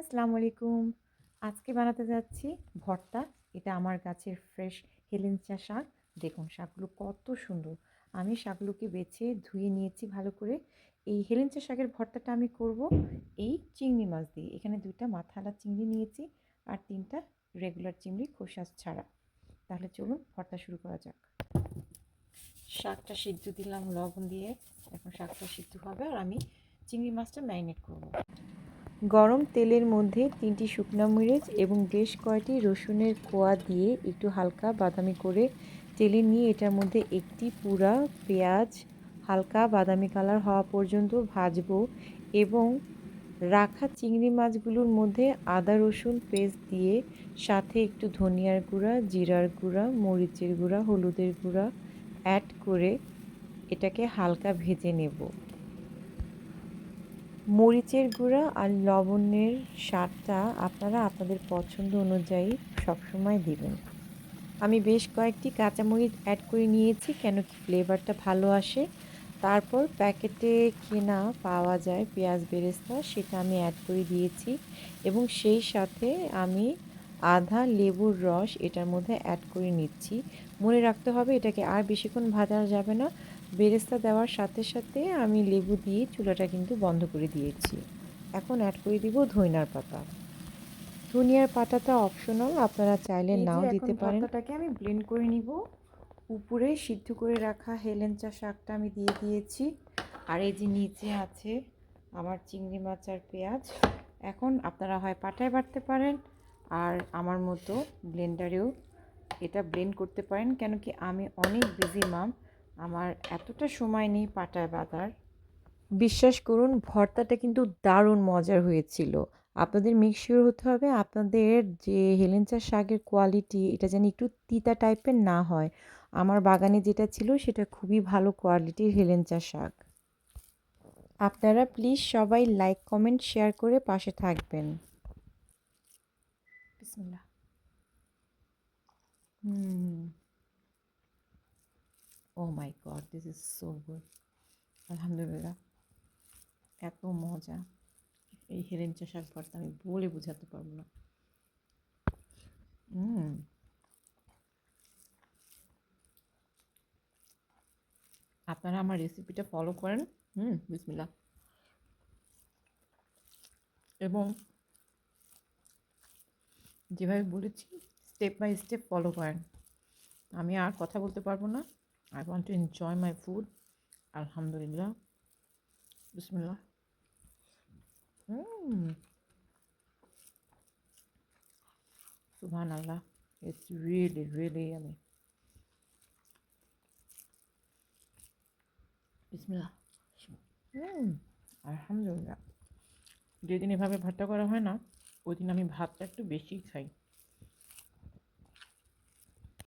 আসসালামু আলাইকুম। আজকে বানাতে যাচ্ছি ভর্তা। এটা আমার গাছের ফ্রেশ হেলেঞ্চা শাক। দেখুন শাকগুলো কত সুন্দর। আমি শাকগুলোকে বেছে ধুয়ে নিয়েছি ভালো করে। এই হেলেঞ্চা শাকের ভর্তাটা আমি করব এই চিংড়ি মাছ দিয়ে। এখানে ২ টা মাথাওয়ালা চিংড়ি নিয়েছি আর ৩ টা রেগুলার চিংড়ি খোসা ছাড়া। তাহলে চলুন ভর্তা শুরু করা যাক। শাকটা সিদ্ধ দিলাম লবণ দিয়ে। এখন শাকটা সিদ্ধ হবে আর আমি চিংড়ি মাছটা ম্যারিনেট করব। গরম তেলের মধ্যে ৩টি শুকনো মরিচ এবং বেশ কয়টি রসুনের কোয়া দিয়ে একটু হালকা বাদামি করে তেলে নিয়ে এটার মধ্যে একটি পুরা পেঁয়াজ হালকা বাদামি কালার হওয়া পর্যন্ত ভাজবো এবং রাখা চিংড়ি মাছগুলোর মধ্যে আদা রসুন পেস্ট দিয়ে সাথে একটু ধনিয়ার গুঁড়া, জিরার গুঁড়া, মরিচের গুঁড়া, হলুদের গুঁড়া অ্যাড করে এটাকে হালকা ভেজে নেব। মরিচের গুঁড়া আর লবণের স্বাদটা আপনারা আপনাদের পছন্দ অনুযায়ী সবসময় দিবেন। আমি বেশ কয়েকটি কাঁচামরিচ অ্যাড করে নিয়েছি কেন কি ফ্লেভারটা ভালো আসে। তারপর প্যাকেটে কেনা পাওয়া যায় পেঁয়াজ বেরেস্তা, সেটা আমি অ্যাড করে দিয়েছি এবং সেই সাথে আমি আধা লেবুর রস এটার মধ্যে অ্যাড করে নিচ্ছি। মনে রাখতে হবে এটাকে আর বেশিক্ষণ ভাজা যাবে না। বেরেস্তা দেওয়ার সাথে সাথে আমি লেবু দিয়ে চুলাটা কিন্তু বন্ধ করে দিয়েছি। এখন অ্যাড করে দিব ধনিয়ার পাতা। ধনিয়ার পাতাটা অপশনাল, আপনারা চাইলে নাও দিতে পারেন। ভর্তাটাকে আমি ব্লেন্ড করে নিব। উপরে সিদ্ধ করে রাখা হেলেঞ্চা শাকটা আমি দিয়ে দিয়েছি আর এই যে নিচে আছে আমার চিংড়ি মাছ আর পেঁয়াজ। এখন আপনারা হয় পাটায় বাটতে পারেন আর আমার মতো ব্লেন্ডারেও এটা ব্লেন্ড করতে পারেন কেন কি আমি অনেক বিজি মাম, আমার এতটা সময় নেই পাটায় বাটার। বিশ্বাস করুন ভর্তাটা কিন্তু দারুণ মজার হয়েছিল। আপনাদের মেক শিওর হতে হবে আপনাদের যে হেলেঞ্চা শাকের কোয়ালিটি এটা যেন একটু তিতা টাইপের না হয়। আমার বাগানে যেটা ছিল সেটা খুবই ভালো কোয়ালিটির হেলেঞ্চা শাক। আপনারা প্লিজ সবাই লাইক কমেন্ট শেয়ার করে পাশে থাকবেন। বিসমিল্লাহ। Oh my god, this is so good. আলহামদুলিল্লাহ, এত মজা। এই হেলেঞ্চা শাক ভর্তা আমি বলে বোঝাতে পারবো না। আপনারা আমার রেসিপিটা ফলো করেন। বিসমিল্লাহ। এবং যেভাবে বলেছি স্টেপ বাই স্টেপ ফলো করেন। আমি আর কথা বলতে পারবো না। I want to enjoy my food. আলহামদুলিল্লাহ। বিসমিল্লাহ। সুবহানাল্লাহ, ইটস রিয়েলি রিয়েলি ইয়ামি। বিসমিল্লাহ। আলহামদুলিল্লাহ। যেদিন এভাবে ভর্তা করা হয় না ওই দিন আমি ভাতটা একটু বেশিই খাই।